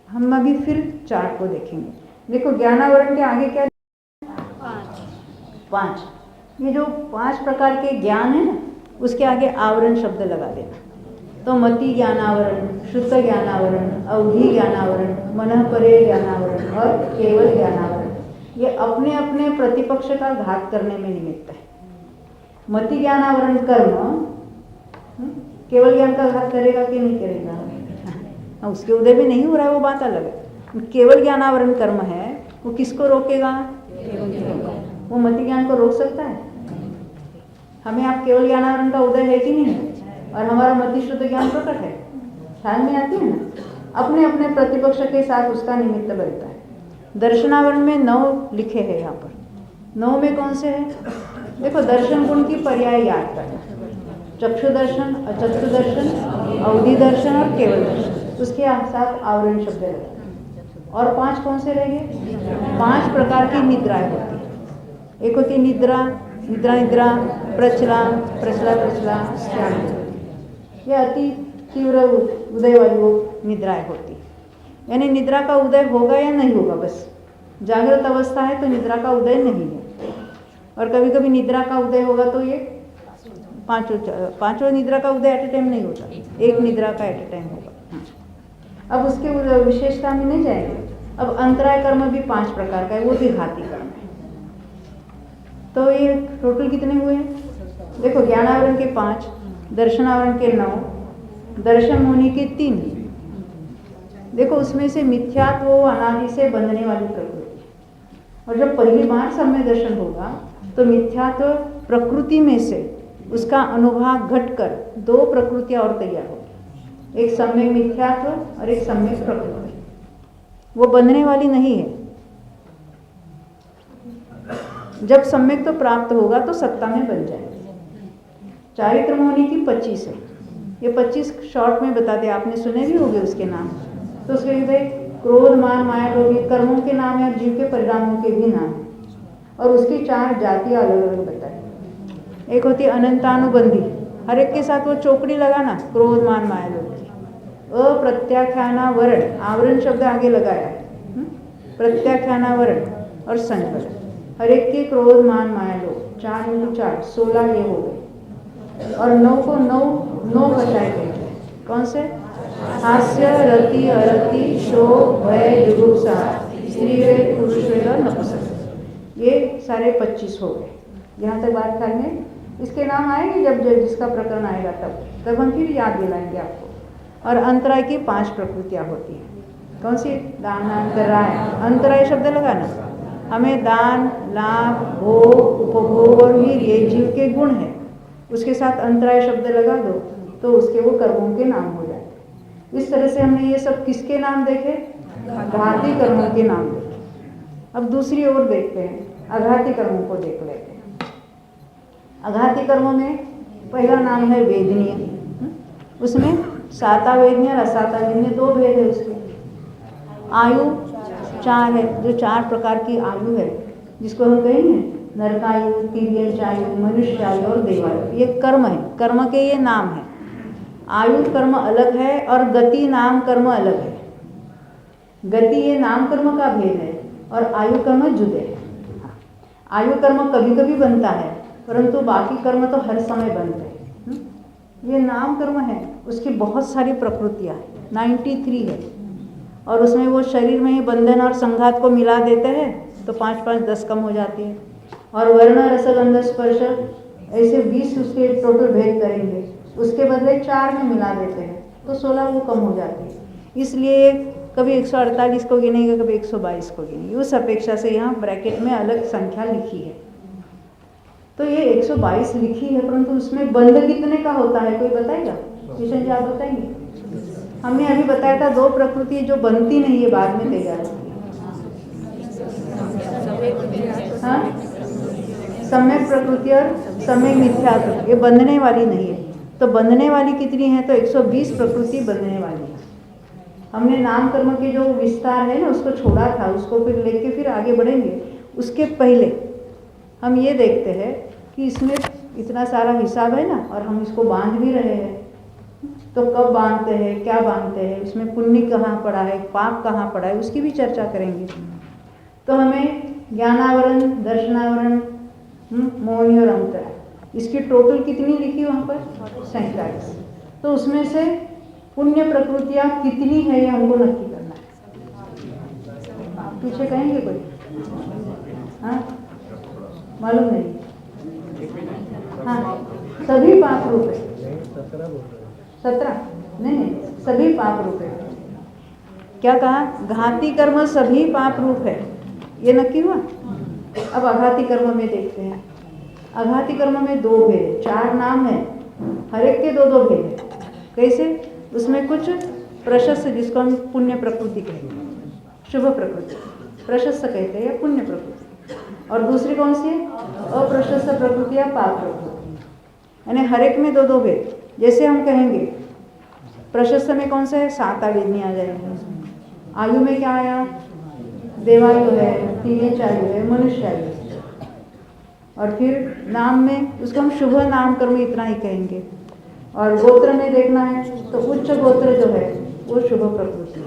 हम अभी फिर चार्ट को देखेंगे। देखो ज्ञानावरण के आगे क्या? पांच। ये जो 5 प्रकार के ज्ञान है ना, उसके आगे आवरण शब्द लगा देना। तो मति ज्ञानावरण, शुद्ध ज्ञानावरण, अवधि ज्ञानावरण, मनः परे ज्ञानावरण और केवल ज्ञानावरण, ये अपने अपने प्रतिपक्ष का घात करने में निमित्त है। मति ज्ञानावरण कर्म केवल ज्ञान का घात करेगा कि नहीं करेगा? उसके उदय में नहीं हो रहा है, वो बात अलग है। केवल ज्ञानावरण कर्म है, वो किसको रोकेगा? वो मति ज्ञान को रोक सकता है? हमें आप केवल ज्ञानावरण का उदय है कि नहीं है, और हमारा मति शुद्ध ज्ञान प्रकट है, ख्याल में आती है ना? अपने अपने प्रतिपक्ष के साथ उसका निमित्त बनता है। दर्शनावरण में 9 लिखे हैं यहाँ पर। 9 में कौन से हैं? देखो, दर्शन गुण की पर्याय याद करना। चक्षु दर्शन, अचक्षु दर्शन, अवधि दर्शन और केवल दर्शन, उसके साथ आवरण शब्द है। और 5 कौन से रहेंगे? 5 प्रकार की निद्राएं होती है। एक होती निद्रा, निद्रा निद्रा, प्रचला प्रचला प्रचला, ये अति तीव्र उदय वाली वो निद्राएं होती। यानी निद्रा का उदय होगा या नहीं होगा, बस जागृत अवस्था है तो निद्रा का उदय नहीं है। और कभी कभी निद्रा का उदय होगा तो ये पांचों निद्रा का उदय एट ए टाइम नहीं होता, एक निद्रा का एट ए टाइम होगा। अब उसके विशेषता में नहीं जाएंगे। अब अंतराय कर्म भी 5 प्रकार का है, वो भी घाती कर्म है। तो ये टोटल कितने हुए? देखो, ज्ञानावरण के 5, दर्शनावरण के 9, दर्शन होने के 3। देखो, उसमें से मिथ्यात्व वो अनादि से बंधने वाली प्रकृति, और जब पहली बार सम्यक दर्शन होगा तो मिथ्यात्व प्रकृति में से उसका अनुभाग घटकर 2 प्रकृतियां और तैयार होगी, एक सम्यक मिथ्यात्व और एक सम्यक प्रकृति। वो बंधने वाली नहीं है। जब सम्यक तो प्राप्त होगा तो सत्ता में बन जाएगी। चारित्र होने की 25 है। ये 25 शॉर्ट में बता दे, आपने सुने भी होंगे उसके नाम। तो उसके लिए क्रोध, मान, माया, लोभ कर्मों के नाम है और जीव के परिणामों के भी नाम है, और उसकी 4 जातियां अलग अलग बताई। एक होती अनंतानुबंधी, हर एक के साथ वो चौकड़ी लगाना, क्रोध, मान, माया, लोभ की। अप्रत्याख्यानावरण, आवरण शब्द आगे लगाया, प्रत्याख्यानावरण और संवरण। हर एक के क्रोध, मान, माया, लोभ 4 × 4 16 ये हो गए। और 9 को 9 घटाए गए। कौन से? हास्य, रति, अरति, शोक, भय, जुगुप्सा, स्त्रीवेद, पुरुषवेद और नपुंसक, ये सारे 25 हो गए। यहाँ तक बात करने, इसके नाम आएंगे जब जिसका प्रकरण आएगा तब हम फिर याद दिलाएंगे आपको। और अंतराय की 5 प्रकृतियाँ होती हैं। कौन सी? दान, अंतराय। अंतराय शब्द लगाना, हमें दान, लाभ, भोग, उपभोग और वीर, ये जीव के गुण है, उसके साथ अंतराय शब्द लगा दो तो उसके वो कर्मों के नाम हो जाते। इस तरह से हमने ये सब किसके नाम देखे? घाती कर्मों के नाम देखे। अब दूसरी ओर देखते हैं, अघाती कर्मों को देख लेते हैं। अघाती कर्मों में पहला नाम है वेदनीय। उसमें साता वेदनीय और असाता वेदनीय 2 भेद है उसके। आयु 4 है, जो 4 प्रकार की आयु है, जिसको हम कहेंगे नरकायु, तिर्यंच आयु, मनुष्य आयु और देवायु। ये कर्म है, कर्म के ये नाम है। आयु कर्म अलग है और गति नाम कर्म अलग है। गति ये नाम कर्म का भेद है और आयु कर्म जुदे है। आयु कर्म कभी कभी बनता है, परंतु बाकी कर्म तो हर समय बनते हैं। ये नाम कर्म है, उसकी बहुत सारी प्रकृतियाँ 93 है, और उसमें वो शरीर में ही बंधन और संघात को मिला देते हैं तो 5 5 10 कम हो जाती है। और वर्ण, रसगंध, स्पर्श ऐसे 20 उसके टोटल भेद करेंगे, उसके बदले 4 में मिला देते हैं तो 16 वो कम हो जाती है। इसलिए कभी 148 को गिनेंगे, कभी 122 को गिनेंगे। उस अपेक्षा से यहाँ ब्रैकेट में अलग संख्या लिखी है। तो ये 122 लिखी है, परंतु उसमें बंध कितने का होता है कोई बताएगा? किशन जी आप बताएंगे? हमने अभी बताया था 2 प्रकृति जो बनती नहीं है, बाद में तैयार होती है। हाँ, सम्यक प्रकृति और सम्यक मिथ्यात्व, ये बंधने वाली नहीं है। तो बंधने वाली कितनी है? तो 120 प्रकृति बंधने वाली है। हमने नाम कर्म के जो विस्तार है ना उसको छोड़ा था, उसको फिर लेके फिर आगे बढ़ेंगे। उसके पहले हम ये देखते हैं कि इसमें इतना सारा हिसाब है ना, और हम इसको बांध भी रहे हैं। तो कब बांधते हैं, क्या बांधते हैं, उसमें पुण्य कहाँ पड़ा है, पाप कहाँ पड़ा है, उसकी भी चर्चा करेंगे। तो हमें ज्ञानावरण, दर्शनावरण, मोहिनी और अंतरा, इसकी टोटल कितनी लिखी वहाँ पर? 47। तो उसमें से पुण्य प्रकृतियाँ कितनी है ये हमको नक्की करना है। पीछे कहेंगे कोई? हाँ, मालूम नहीं। हाँ, सभी पाप रूप है। 17 नहीं, सभी पाप रूप है। क्या कहा? घाती कर्म सभी पाप रूप है, ये नक्की हुआ। अब अघाती कर्म में देखते हैं। अघाती कर्म में 2 भेद, 4 नाम है, हर एक के 2 भेद है। कैसे? उसमें कुछ प्रशस्त, जिसको हम पुण्य प्रकृति कहते हैं, शुभ प्रकृति प्रशस्त कहते हैं, या पुण्य प्रकृति, और दूसरी कौन सी है? अप्रशस्त प्रकृति या पाप प्रकृति। यानी हर एक में 2 भेद। जैसे हम कहेंगे प्रशस्त में कौन सा है? 7 आवेदनी आ जाएंगे। आयु में क्या आया? देवायु है, तीन आयु है, मनुष्य आयु है। और फिर नाम में उसको हम शुभ नाम कर्म इतना ही कहेंगे। और गोत्र में देखना है तो उच्च गोत्र जो है वो शुभ प्रकृति है।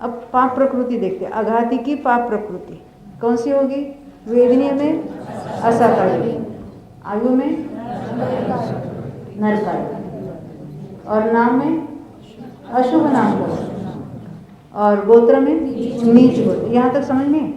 अब पाप प्रकृति देखते हैं। अघाती की पाप प्रकृति कौन सी होगी? वेदनीय में असाकायु, आयु में नरकायु, और नाम में अशुभ नाम कर्म, और गोत्र में नीच गोत्र। यहाँ तक समझ में?